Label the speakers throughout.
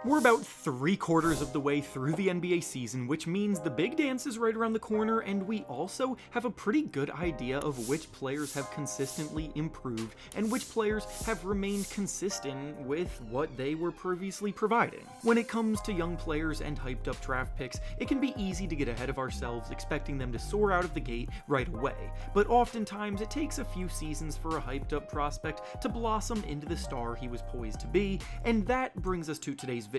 Speaker 1: We're about 3/4 of the way through the NBA season, which means the big dance is right around the corner, and we also have a pretty good idea of which players have consistently improved and which players have remained consistent with what they were previously providing. When it comes to young players and hyped up draft picks, it can be easy to get ahead of ourselves expecting them to soar out of the gate right away, but oftentimes it takes a few seasons for a hyped up prospect to blossom into the star he was poised to be, and that brings us to today's video.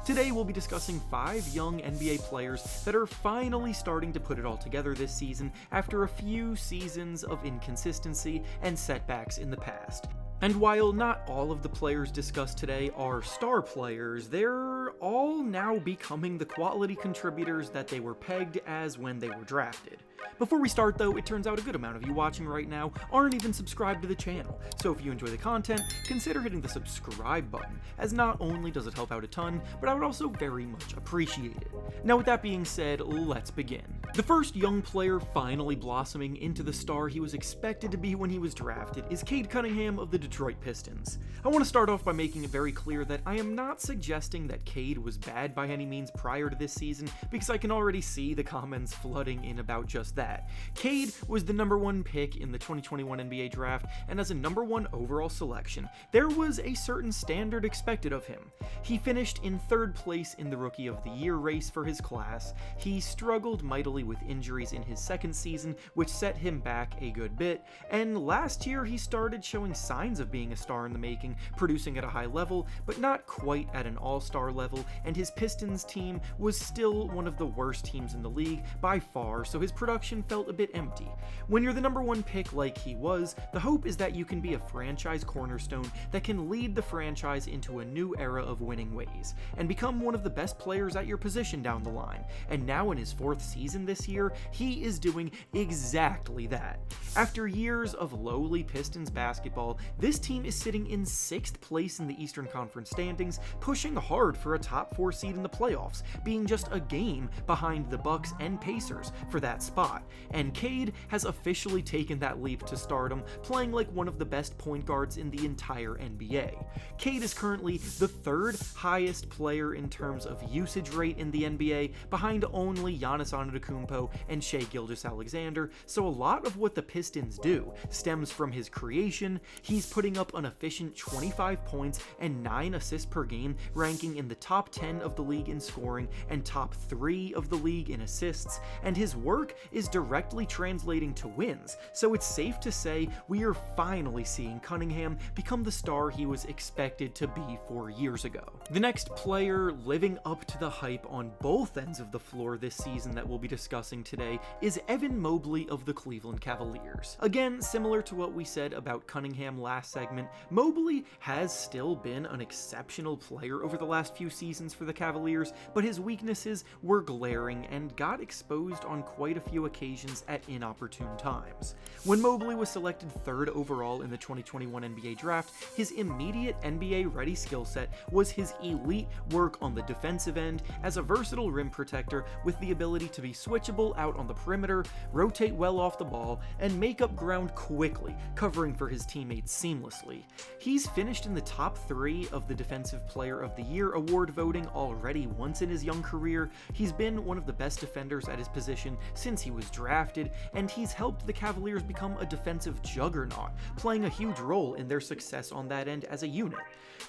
Speaker 1: Today we'll be discussing 5 young NBA players that are finally starting to put it all together this season after a few seasons of inconsistency and setbacks in the past. And while not all of the players discussed today are star players, they're all now becoming the quality contributors that they were pegged as when they were drafted. Before we start though, it turns out a good amount of you watching right now aren't even subscribed to the channel, so if you enjoy the content, consider hitting the subscribe button, as not only does it help out a ton, but I would also very much appreciate it. Now with that being said, let's begin. The first young player finally blossoming into the star he was expected to be when he was drafted is Cade Cunningham of the Detroit Pistons. I want to start off by making it very clear that I am not suggesting that Cade was bad by any means prior to this season, because I can already see the comments flooding in about just that. Cade was the #1 pick in the 2021 NBA draft, and as a #1 overall selection, there was a certain standard expected of him. He finished in 3rd place in the Rookie of the Year race for his class. He struggled mightily with injuries in his 2nd season, which set him back a good bit, and last year he started showing signs of being a star in the making, producing at a high level, but not quite at an all-star level, and his Pistons team was still one of the worst teams in the league by far, so his production felt a bit empty. When you're the #1 pick like he was, the hope is that you can be a franchise cornerstone that can lead the franchise into a new era of winning ways, and become one of the best players at your position down the line, and now in his 4th season this year, he is doing exactly that. After years of lowly Pistons basketball, this team is sitting in 6th place in the Eastern Conference standings, pushing hard for a top 4 seed in the playoffs, being just a game behind the Bucks and Pacers for that spot. And Cade has officially taken that leap to stardom, playing like one of the best point guards in the entire NBA. Cade is currently the 3rd highest player in terms of usage rate in the NBA, behind only Giannis Antetokounmpo and Shai Gilgeous-Alexander, so a lot of what the Pistons do stems from his creation. He's putting up an efficient 25 points and 9 assists per game, ranking in the top 10 of the league in scoring and top 3 of the league in assists, and his work is directly translating to wins, so it's safe to say we are finally seeing Cunningham become the star he was expected to be 4 years ago. The next player living up to the hype on both ends of the floor this season that we'll be discussing today is Evan Mobley of the Cleveland Cavaliers. Again, similar to what we said about Cunningham last segment, Mobley has still been an exceptional player over the last few seasons for the Cavaliers, but his weaknesses were glaring and got exposed on quite a few occasions at inopportune times. When Mobley was selected 3rd overall in the 2021 NBA draft, his immediate NBA-ready skill set was his elite work on the defensive end as a versatile rim protector with the ability to be switchable out on the perimeter, rotate well off the ball, and make up ground quickly, covering for his teammates seamlessly. He's finished in the top 3 of the Defensive Player of the Year award voting already once in his young career. He's been one of the best defenders at his position since he was drafted, and he's helped the Cavaliers become a defensive juggernaut, playing a huge role in their success on that end as a unit.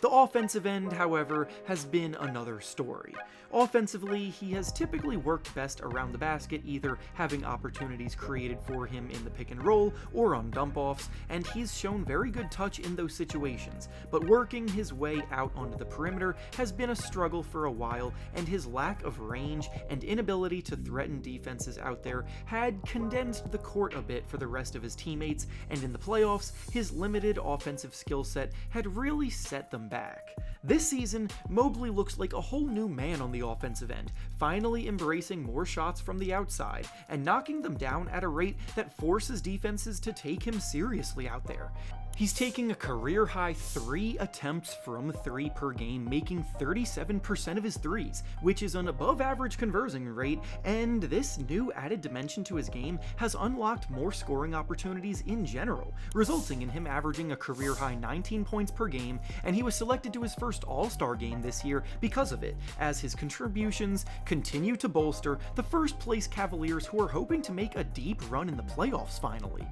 Speaker 1: The offensive end, however, has been another story. Offensively, he has typically worked best around the basket, either having opportunities created for him in the pick and roll or on dump-offs, and he's shown very good touch in those situations, but working his way out onto the perimeter has been a struggle for a while, and his lack of range and inability to threaten defenses out there had condensed the court a bit for the rest of his teammates, and in the playoffs, his limited offensive skill set had really set them back. This season, Mobley looks like a whole new man on the offensive end, finally embracing more shots from the outside and knocking them down at a rate that forces defenses to take him seriously out there. He's taking a career-high 3 attempts from 3 per game, making 37% of his threes, which is an above-average conversion rate, and this new added dimension to his game has unlocked more scoring opportunities in general, resulting in him averaging a career-high 19 points per game, and he was selected to his first All-Star game this year because of it, as his contributions continue to bolster the first-place Cavaliers, who are hoping to make a deep run in the playoffs finally.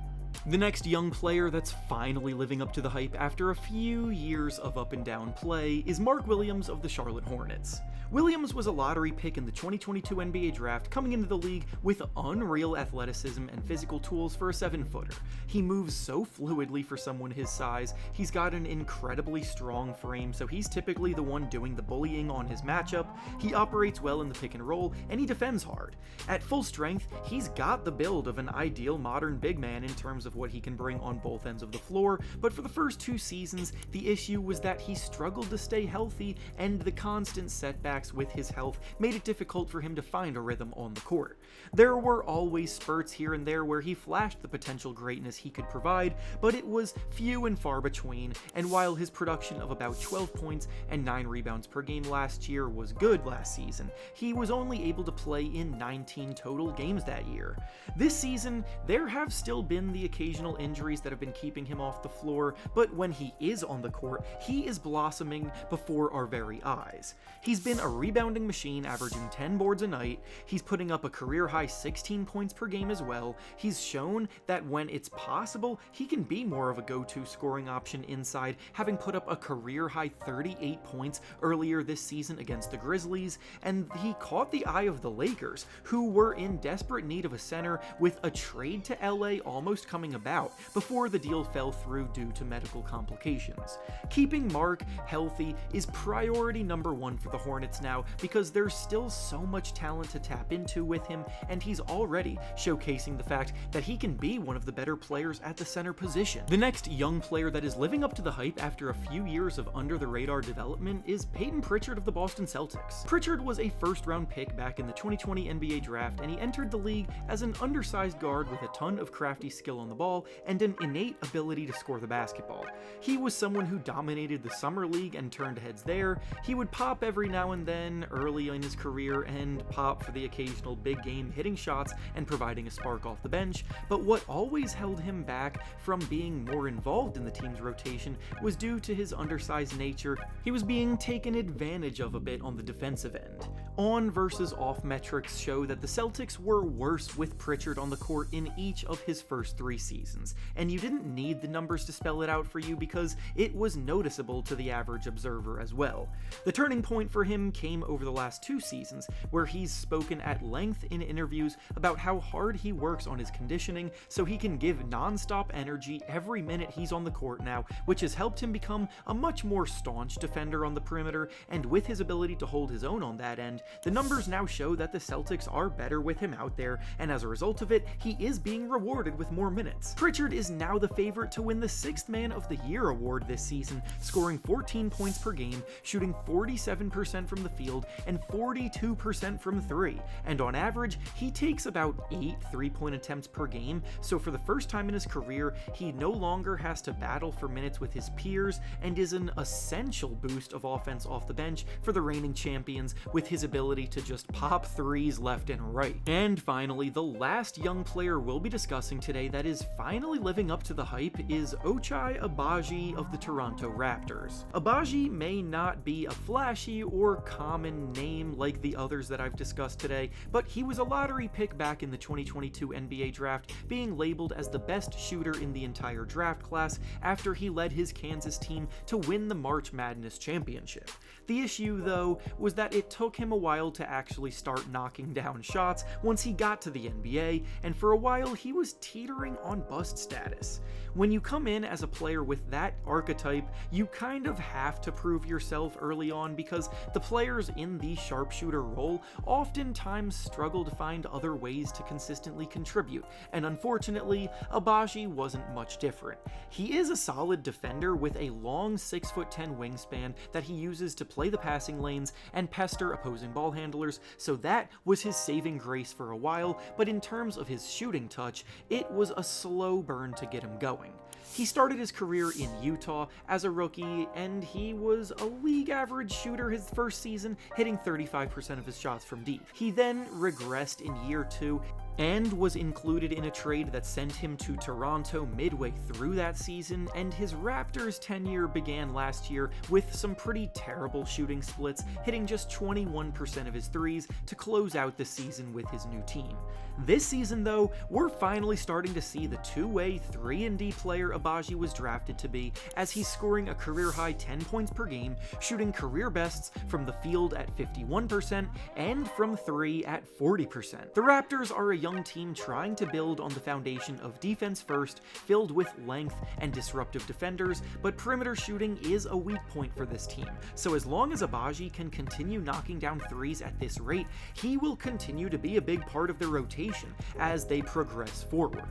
Speaker 1: The next young player that's finally living up to the hype after a few years of up and down play is Mark Williams of the Charlotte Hornets. Williams was a lottery pick in the 2022 NBA draft, coming into the league with unreal athleticism and physical tools for a 7-footer. He moves so fluidly for someone his size, he's got an incredibly strong frame, so he's typically the one doing the bullying on his matchup, he operates well in the pick and roll, and he defends hard. At full strength, he's got the build of an ideal modern big man in terms of what he can bring on both ends of the floor, but for the first 2 seasons, the issue was that he struggled to stay healthy, and the constant setbacks with his health made it difficult for him to find a rhythm on the court. There were always spurts here and there where he flashed the potential greatness he could provide, but it was few and far between, and while his production of about 12 points and 9 rebounds per game last year was good last season, he was only able to play in 19 total games that year. This season, there have still been the occasional injuries that have been keeping him off the floor, but when he is on the court, he is blossoming before our very eyes. He's been a rebounding machine, averaging 10 boards a night, he's putting up a career-high 16 points per game as well, he's shown that when it's possible, he can be more of a go-to scoring option inside, having put up a career-high 38 points earlier this season against the Grizzlies, and he caught the eye of the Lakers, who were in desperate need of a center, with a trade to LA almost coming about before the deal fell through due to medical complications. Keeping Mark healthy is priority number 1 for the Hornets now, because there's still so much talent to tap into with him, and he's already showcasing the fact that he can be one of the better players at the center position. The next young player that is living up to the hype after a few years of under-the-radar development is Payton Pritchard of the Boston Celtics. Pritchard was a first-round pick back in the 2020 NBA draft, and he entered the league as an undersized guard with a ton of crafty skill on the ball and an innate ability to score the basketball. He was someone who dominated the summer league and turned heads there. He would pop every now and then early in his career and pop for the occasional big game, hitting shots and providing a spark off the bench, but what always held him back from being more involved in the team's rotation was due to his undersized nature. He was being taken advantage of a bit on the defensive end. On versus off metrics show that the Celtics were worse with Pritchard on the court in each of his first 3 seasons, and you didn't need the numbers to spell it out for you because it was noticeable to the average observer as well. The turning point for him came over the last 2 seasons, where he's spoken at length in interviews about how hard he works on his conditioning so he can give non-stop energy every minute he's on the court now, which has helped him become a much more staunch defender on the perimeter, and with his ability to hold his own on that end, the numbers now show that the Celtics are better with him out there, and as a result of it, he is being rewarded with more minutes. Pritchard is now the favorite to win the 6th Man of the Year award this season, scoring 14 points per game, shooting 47% from the field and 42% from 3, and on average, he takes about 8 3-point attempts per game, so for the first time in his career, he no longer has to battle for minutes with his peers, and is an essential boost of offense off the bench for the reigning champions, with his ability to just pop threes left and right. And finally, the last young player we'll be discussing today that is finally living up to the hype is Ochai Agbaji of the Toronto Raptors. Agbaji may not be a flashy or common name like the others that I've discussed today, but he was a lottery pick back in the 2022 NBA draft, being labeled as the best shooter in the entire draft class after he led his Kansas team to win the March Madness championship. The issue, though, was that it took him a while to actually start knocking down shots once he got to the NBA, and for a while he was teetering on bust status. When you come in as a player with that archetype, you kind of have to prove yourself early on, because the players in the sharpshooter role oftentimes struggle to find other ways to consistently contribute, and unfortunately, Agbaji wasn't much different. He is a solid defender with a long 6'10" wingspan that he uses to play the passing lanes and pester opposing ball handlers, so that was his saving grace for a while, but in terms of his shooting touch, it was a slow burn to get him going. He started his career in Utah as a rookie, and he was a league average shooter his first season, hitting 35% of his shots from deep. He then regressed in year 2 and was included in a trade that sent him to Toronto midway through that season, and his Raptors tenure began last year with some pretty terrible shooting splits, hitting just 21% of his threes to close out the season with his new team. This season though, we're finally starting to see the two-way 3-and-D player Agbaji was drafted to be, as he's scoring a career-high 10 points per game, shooting career bests from the field at 51% and from 3 at 40%. The Raptors are a young team trying to build on the foundation of defense first, filled with length and disruptive defenders, but perimeter shooting is a weak point for this team. So as long as Agbaji can continue knocking down threes at this rate, he will continue to be a big part of their rotation as they progress forward.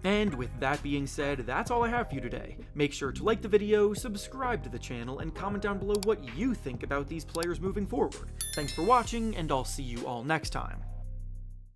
Speaker 1: And with that being said, that's all I have for you today. Make sure to like the video, subscribe to the channel, and comment down below what you think about these players moving forward. Thanks for watching, and I'll see you all next time.